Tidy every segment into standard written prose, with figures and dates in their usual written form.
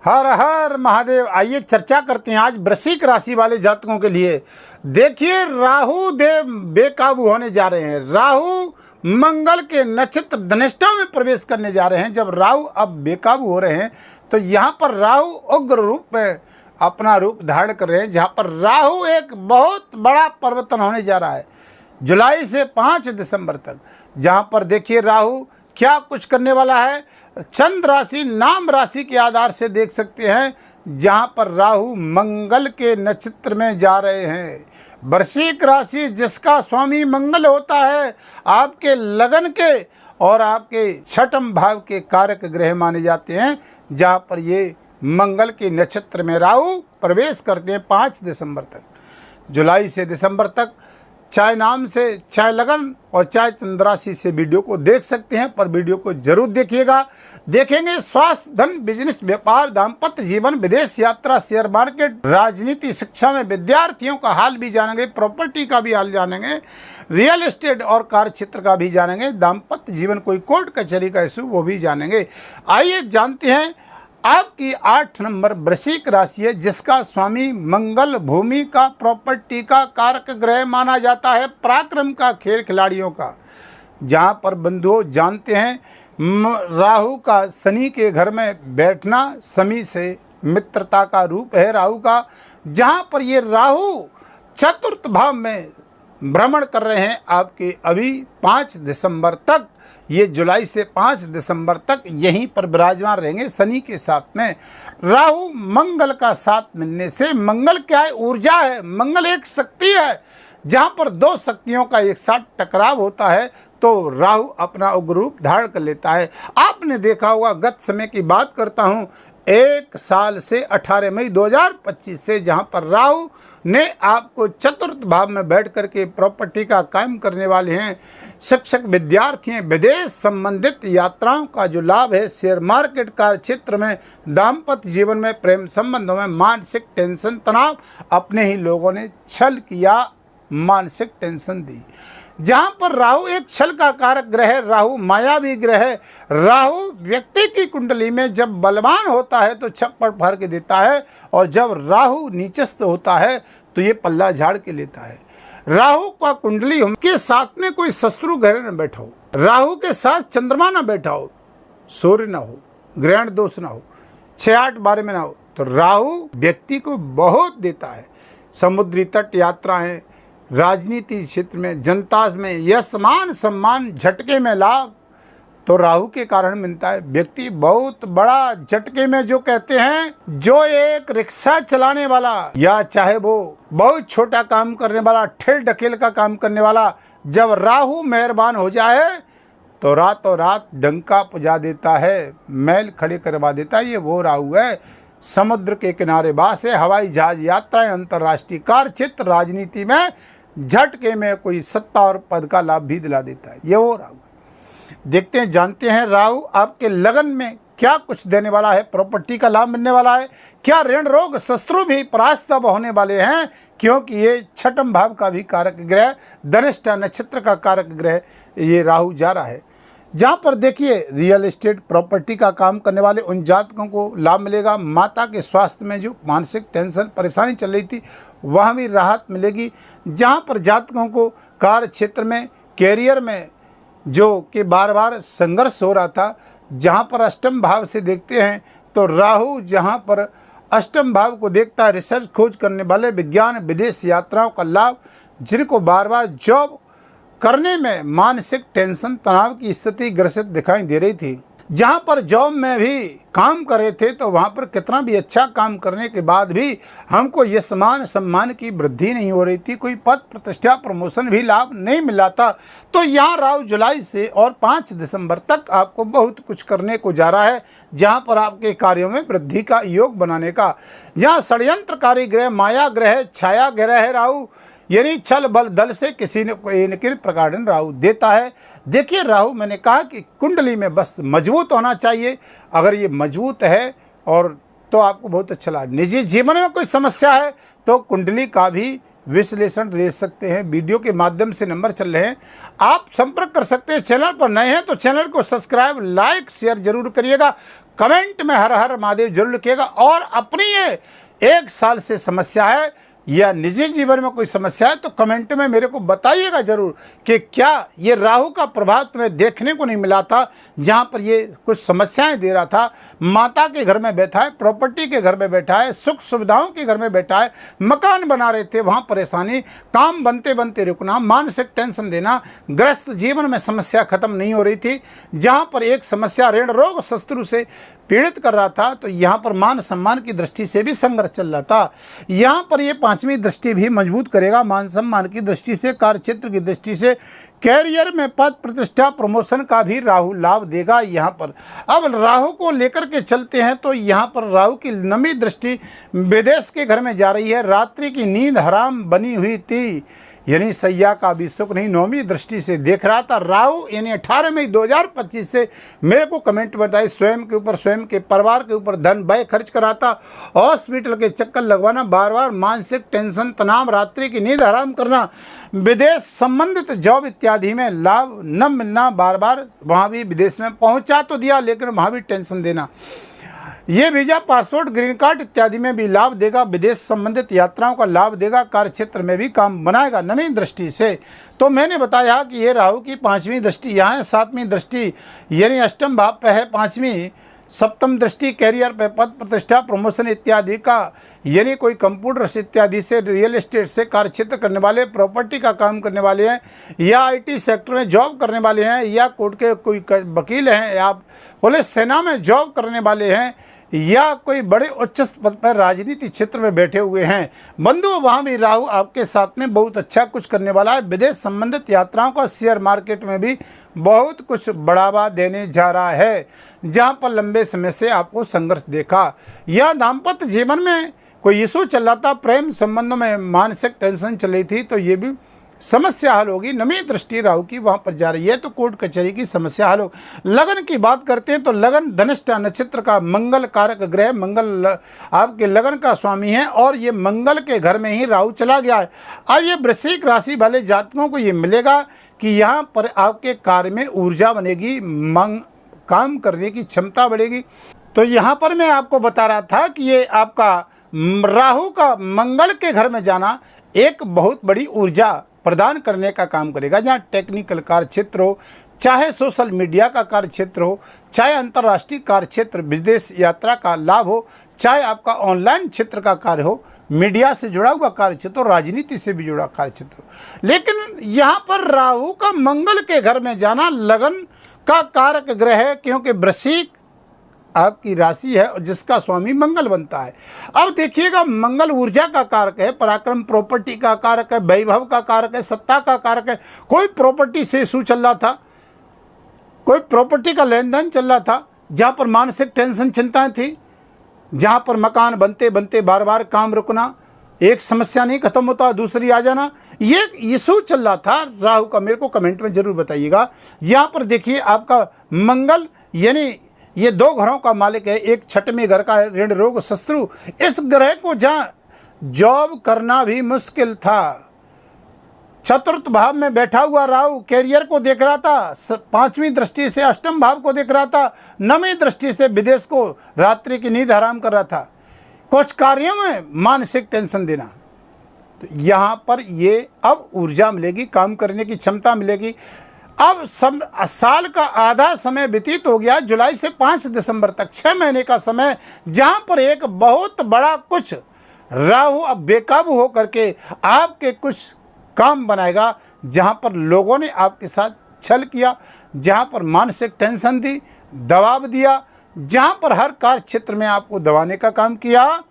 हर हर महादेव। आइए चर्चा करते हैं आज वृश्चिक राशि वाले जातकों के लिए। देखिए, राहु देव बेकाबू होने जा रहे हैं। राहु मंगल के नक्षत्र धनिष्ठा में प्रवेश करने जा रहे हैं। जब राहु अब बेकाबू हो रहे हैं तो यहाँ पर राहु उग्र रूप में अपना रूप धारण कर रहे हैं, जहाँ पर राहु एक बहुत बड़ा परिवर्तन होने जा रहा है जुलाई से 5 दिसंबर तक। जहाँ पर देखिए राहु क्या कुछ करने वाला है, चंद्र राशि नाम राशि के आधार से देख सकते हैं, जहाँ पर राहु मंगल के नक्षत्र में जा रहे हैं। वृश्चिक राशि जिसका स्वामी मंगल होता है, आपके लगन के और आपके छठम भाव के कारक ग्रह माने जाते हैं, जहाँ पर ये मंगल के नक्षत्र में राहु प्रवेश करते हैं 5 दिसंबर तक। जुलाई से दिसंबर तक चाहे नाम से, चाहे लगन और चाहे चंद्र राशि से वीडियो को देख सकते हैं, पर वीडियो को जरूर देखिएगा। देखेंगे स्वास्थ्य, धन, बिजनेस, व्यापार, दाम्पत्य जीवन, विदेश यात्रा, शेयर मार्केट, राजनीति, शिक्षा में विद्यार्थियों का हाल भी जानेंगे, प्रॉपर्टी का भी हाल जानेंगे, रियल एस्टेट और कार्य क्षेत्र का भी जानेंगे, दाम्पत्य जीवन कोई कोर्ट कचहरी का इशू वो भी जानेंगे। आइए जानते हैं आपकी 8 नंबर वृश्चिक राशि है, जिसका स्वामी मंगल भूमि का, प्रॉपर्टी का कारक ग्रह माना जाता है, पराक्रम का, खेल खिलाड़ियों का। जहाँ पर बंधुओं जानते हैं राहु का शनि के घर में बैठना शनि से मित्रता का रूप है राहु का। जहाँ पर ये राहु चतुर्थ भाव में भ्रमण कर रहे हैं आपके अभी 5 दिसंबर तक। ये जुलाई से 5 दिसंबर तक यहीं पर विराजमान रहेंगे शनि के साथ में। राहु मंगल का साथ मिलने से, मंगल क्या है, ऊर्जा है, मंगल एक शक्ति है। जहाँ पर दो शक्तियों का एक साथ टकराव होता है तो राहु अपना उग्र रूप धारण कर लेता है। आपने देखा होगा, गत समय की बात करता हूँ, 1 साल से 18 मई 2025 से, जहाँ पर राहु ने आपको चतुर्थ भाव में बैठ करके प्रॉपर्टी का कायम करने वाले हैं। शिक्षक, विद्यार्थी हैं, विदेश संबंधित यात्राओं का जो लाभ है, शेयर मार्केट, कार्य क्षेत्र में, दाम्पत्य जीवन में, प्रेम संबंधों में, मानसिक टेंशन, तनाव, अपने ही लोगों ने छल किया, मानसिक टेंशन दी। जहाँ पर राहु एक छल का कारक ग्रह है, राहु मायावी ग्रह है। राहु व्यक्ति की कुंडली में जब बलवान होता है तो छप्पड़ फाड़ के देता है, और जब राहु नीचस्थ होता है तो ये पल्ला झाड़ के लेता है। राहु का कुंडली के साथ में कोई शत्रु ग्रह न बैठा हो, राहु के साथ चंद्रमा न बैठा हो, सूर्य न हो, ग्रहण दोष न हो, 6-8 बारे में ना हो, तो राहु व्यक्ति को बहुत देता है। समुद्री तट यात्राएं, राजनीति क्षेत्र में, जनता में यश, मान, सम्मान, झटके में लाभ तो राहु के कारण मिलता है। व्यक्ति बहुत बड़ा झटके में, जो कहते हैं, जो एक रिक्शा चलाने वाला या चाहे वो बहुत छोटा काम करने वाला, ठेल ढकेल का काम करने वाला, जब राहु मेहरबान हो जाए तो रातों रात डंका पुजा देता है, मैल खड़े करवा देता है। ये वो राहु है। समुद्र के किनारे वास है, हवाई जहाज यात्राएं, अंतर्राष्ट्रीय कार्य क्षेत्र, राजनीति में झटके में कोई सत्ता और पद का लाभ भी दिला देता है। ये वो राहु है। देखते हैं, जानते हैं राहु आपके लगन में क्या कुछ देने वाला है। प्रॉपर्टी का लाभ मिलने वाला है क्या, ऋण रोग शत्रु भी परास्त होने वाले हैं, क्योंकि ये छठम भाव का भी कारक ग्रह, धनिष्ठा नक्षत्र का कारक ग्रह ये राहु जा रहा है। जहाँ पर देखिए रियल एस्टेट, प्रॉपर्टी का काम करने वाले उन जातकों को लाभ मिलेगा। माता के स्वास्थ्य में जो मानसिक टेंशन परेशानी चल रही थी, वहाँ भी राहत मिलेगी। जहाँ पर जातकों को कार्य क्षेत्र में, कैरियर में जो कि बार बार संघर्ष हो रहा था, जहाँ पर अष्टम भाव से देखते हैं तो राहु जहाँ पर अष्टम भाव को देखता है, रिसर्च खोज करने वाले, विज्ञान, विदेश यात्राओं का लाभ, जिनको बार बार जॉब करने में मानसिक टेंशन, तनाव की स्थिति ग्रसित दिखाई दे रही थी। जहाँ पर जॉब में भी काम कर रहे थे तो वहाँ पर कितना भी अच्छा काम करने के बाद भी हमको ये सम्मान की वृद्धि नहीं हो रही थी, कोई पद प्रतिष्ठा प्रमोशन भी लाभ नहीं मिला था। तो यहाँ राहु जुलाई से और 5 दिसंबर तक आपको बहुत कुछ करने को जा रहा है, जहाँ पर आपके कार्यों में वृद्धि का योग बनाने का। जहाँ षड्यंत्रकारी ग्रह, माया ग्रह, छाया ग्रह है राहु, यानी छल बल दल से किसी न किसी प्रकार राहु देता है। देखिए राहु, मैंने कहा कि कुंडली में बस मजबूत होना चाहिए। अगर ये मजबूत है और तो आपको बहुत अच्छा लगा। निजी जीवन में कोई समस्या है तो कुंडली का भी विश्लेषण ले सकते हैं। वीडियो के माध्यम से नंबर चल रहे हैं, आप संपर्क कर सकते हैं। चैनल पर नए हैं तो चैनल को सब्सक्राइब, लाइक, शेयर जरूर करिएगा। कमेंट में हर हर महादेव जरूर लिखिएगा। और अपनी ये 1 साल से समस्या है या निजी जीवन में कोई समस्या है तो कमेंट में मेरे को बताइएगा जरूर कि क्या ये राहु का प्रभाव तुम्हें देखने को नहीं मिला था, जहाँ पर ये कुछ समस्याएं दे रहा था। माता के घर में बैठा है, प्रॉपर्टी के घर में बैठा है, सुख सुविधाओं के घर में बैठा है, मकान बना रहे थे वहाँ परेशानी, काम बनते बनते रुकना, मानसिक टेंशन देना, ग्रस्त जीवन में समस्या खत्म नहीं हो रही थी। जहाँ पर एक समस्या ऋण रोग शत्रु से पीड़ित कर रहा था तो यहाँ पर मान सम्मान की दृष्टि से भी संघर्ष चल रहा था। यहाँ पर ये 5वीं दृष्टि भी मजबूत करेगा, मान सम्मान की दृष्टि से, कार्य क्षेत्र की दृष्टि से, कैरियर में पद प्रतिष्ठा प्रमोशन का भी राहु लाभ देगा। यहाँ पर अब राहु को लेकर के चलते हैं तो यहाँ पर राहु की 9वीं दृष्टि विदेश के घर में जा रही है। रात्रि की नींद हराम बनी हुई थी, यानी सैया का भी सुख नहीं, 9वीं दृष्टि से देख रहा था राहु। यानी 18 मई 2025 से मेरे को कमेंट बताए, स्वयं के ऊपर, स्वयं के परिवार के ऊपर धन व्यय खर्च कराता, हॉस्पिटल के चक्कर लगवाना, बार बार मानसिक टेंशन, तनाव, रात्रि की नींद हराम करना, विदेश संबंधित जॉब इत्यादि में लाभ न मिलना, बार बार वहाँ भी विदेश में पहुँचा तो दिया लेकिन वहाँ भी टेंशन देना। ये वीजा, पासपोर्ट, ग्रीन कार्ड इत्यादि में भी लाभ देगा, विदेश संबंधित यात्राओं का लाभ देगा, कार्य क्षेत्र में भी काम बनाएगा 9वीं दृष्टि से। तो मैंने बताया कि ये राहु की 5वीं दृष्टि यहाँ है, 7वीं दृष्टि यानी अष्टम भाव पे है, 5वीं 7वीं दृष्टि कैरियर पे, पद प्रतिष्ठा प्रमोशन इत्यादि का, यानी कोई कंप्यूटर इत्यादि से, रियल एस्टेट से कार्य क्षेत्र करने वाले, प्रॉपर्टी का काम करने वाले हैं, या IT सेक्टर में जॉब करने वाले हैं, या कोर्ट के कोई वकील हैं, या पुलिस सेना में जॉब करने वाले हैं, या कोई बड़े उच्च पद पर राजनीति क्षेत्र में बैठे हुए हैं। बंधु, वहाँ भी राहु आपके साथ में बहुत अच्छा कुछ करने वाला है। विदेश संबंधित यात्राओं का, शेयर मार्केट में भी बहुत कुछ बढ़ावा देने जा रहा है, जहाँ पर लंबे समय से आपको संघर्ष देखा। या दाम्पत्य जीवन में कोई इशू चल रहा था, प्रेम संबंधों में मानसिक टेंशन चल रही थी, तो ये भी समस्या हल होगी। 9वीं दृष्टि राहु की वहाँ पर जा रही है तो कोर्ट कचहरी की समस्या हल हो। लगन की बात करते हैं तो लगन धनिष्ठा नक्षत्र का मंगल कारक ग्रह, मंगल आपके लगन का स्वामी है और ये मंगल के घर में ही राहु चला गया है। अब ये वृश्चिक राशि वाले जातकों को ये मिलेगा कि यहाँ पर आपके कार्य में ऊर्जा बनेगी, काम करने की क्षमता बढ़ेगी। तो यहाँ पर मैं आपको बता रहा था कि ये आपका राहु का मंगल के घर में जाना एक बहुत बड़ी ऊर्जा प्रदान करने का काम करेगा। जहाँ टेक्निकल कार्य क्षेत्र हो, चाहे सोशल मीडिया का कार्य क्षेत्र हो, चाहे अंतर्राष्ट्रीय कार्य क्षेत्र, विदेश यात्रा का लाभ हो, चाहे आपका ऑनलाइन क्षेत्र का कार्य हो, मीडिया से जुड़ा हुआ कार्य क्षेत्र हो, राजनीति से भी जुड़ा कार्य क्षेत्र हो। लेकिन यहाँ पर राहु का मंगल के घर में जाना लगन का कारक ग्रह है, क्योंकि वृश्चिक आपकी राशि है और जिसका स्वामी मंगल बनता है। अब देखिएगा, मंगल ऊर्जा का कारक है, पराक्रम, प्रॉपर्टी का कारक है, वैभव का कारक है, सत्ता का कारक है। कोई प्रॉपर्टी से इशू चल रहा था, कोई प्रॉपर्टी का लेन देन चल रहा था, जहाँ पर मानसिक टेंशन, चिंताएं थी, जहाँ पर मकान बनते बनते बार बार काम रुकना, एक समस्या नहीं खत्म होता दूसरी आ जाना, ये इशू चल रहा था राहु का। मेरे को कमेंट में जरूर बताइएगा। यहाँ पर देखिए, आपका मंगल यानी ये 2 घरों का मालिक है, एक 6वें घर का ऋण रोग शत्रु। इस ग्रह को जहाँ जॉब करना भी मुश्किल था, 4th भाव में बैठा हुआ राहु कैरियर को देख रहा था, 5वीं दृष्टि से अष्टम भाव को देख रहा था, 9वीं दृष्टि से विदेश को, रात्रि की नींद हराम कर रहा था, कुछ कार्यों में मानसिक टेंशन देना। तो यहाँ पर ये अब ऊर्जा मिलेगी, काम करने की क्षमता मिलेगी। अब साल का आधा समय व्यतीत हो गया, जुलाई से 5 दिसंबर तक 6 महीने का समय, जहां पर एक बहुत बड़ा कुछ राहु अब बेकाबू हो करके आपके कुछ काम बनाएगा, जहां पर लोगों ने आपके साथ छल किया, जहां पर मानसिक टेंशन दी, दबाव दिया, जहां पर हर कार्य क्षेत्र में आपको दबाने का काम किया,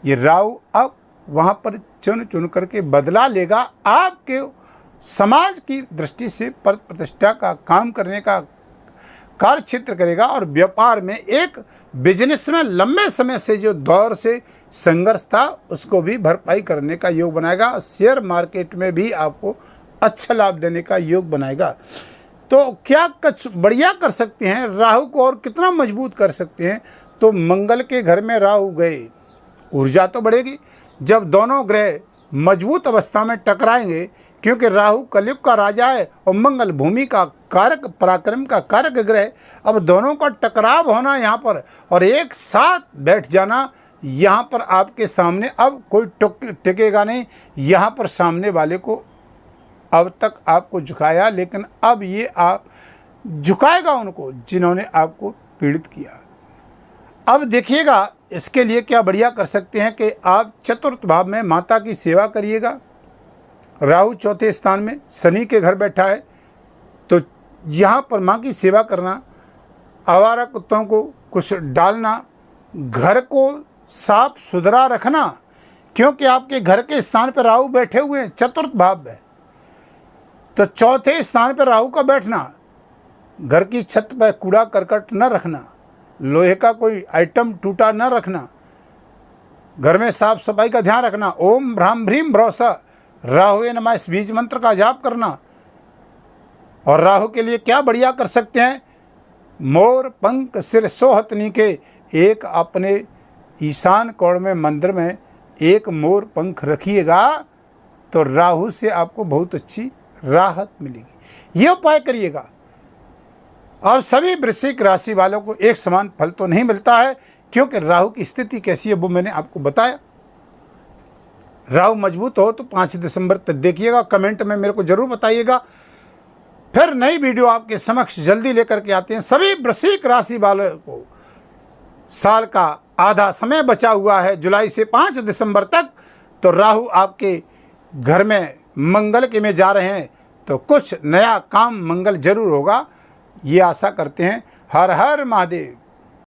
ये राहु अब वहां पर चुन चुन करके बदला लेगा। आपके समाज की दृष्टि से पद प्रतिष्ठा का काम करने का कार्य क्षेत्र करेगा और व्यापार में, एक बिजनेस में लंबे समय से जो दौर से संघर्ष था उसको भी भरपाई करने का योग बनाएगा। शेयर मार्केट में भी आपको अच्छा लाभ देने का योग बनाएगा। तो क्या कुछ बढ़िया कर सकते हैं, राहु को और कितना मजबूत कर सकते हैं? तो मंगल के घर में राहु गए, ऊर्जा तो बढ़ेगी। जब दोनों ग्रह मजबूत अवस्था में टकराएंगे, क्योंकि राहु कलयुग का राजा है और मंगल भूमि का कारक, पराक्रम का कारक ग्रह। अब दोनों का टकराव होना यहाँ पर और एक साथ बैठ जाना, यहाँ पर आपके सामने अब कोई टिकेगा नहीं। यहाँ पर सामने वाले को अब तक आपको झुकाया, लेकिन अब ये आप झुकाएगा उनको जिन्होंने आपको पीड़ित किया। अब देखिएगा इसके लिए क्या बढ़िया कर सकते हैं कि आप चतुर्थ भाव में माता की सेवा करिएगा। राहु चौथे स्थान में शनि के घर बैठा है, तो यहाँ पर माँ की सेवा करना, आवारा कुत्तों को कुछ डालना, घर को साफ सुथरा रखना, क्योंकि आपके घर के स्थान पर राहु बैठे हुए हैं चतुर्थ भाव में। तो चौथे स्थान पर राहु का बैठना, घर की छत पर कूड़ा करकट न रखना, लोहे का कोई आइटम टूटा न रखना, घर में साफ सफाई का ध्यान रखना, ओम भ्राम भ्रीम भरोसा राहुए नमः इस बीज मंत्र का जाप करना। और राहु के लिए क्या बढ़िया कर सकते हैं, मोर पंख सिर सोहतनी के, एक अपने ईशान कोण में मंदिर में एक मोर पंख रखिएगा, तो राहु से आपको बहुत अच्छी राहत मिलेगी। ये उपाय करिएगा। अब सभी वृश्चिक राशि वालों को एक समान फल तो नहीं मिलता है, क्योंकि राहु की स्थिति कैसी है वो मैंने आपको बताया। राहु मजबूत हो तो 5 दिसंबर तक देखिएगा, कमेंट में मेरे को जरूर बताइएगा। फिर नई वीडियो आपके समक्ष जल्दी लेकर के आते हैं। सभी वृश्चिक राशि वालों को साल का आधा समय बचा हुआ है, जुलाई से 5 दिसंबर तक। तो राहु आपके घर में मंगल के में जा रहे हैं, तो कुछ नया काम मंगल जरूर होगा, ये आशा करते हैं। हर हर महादेव।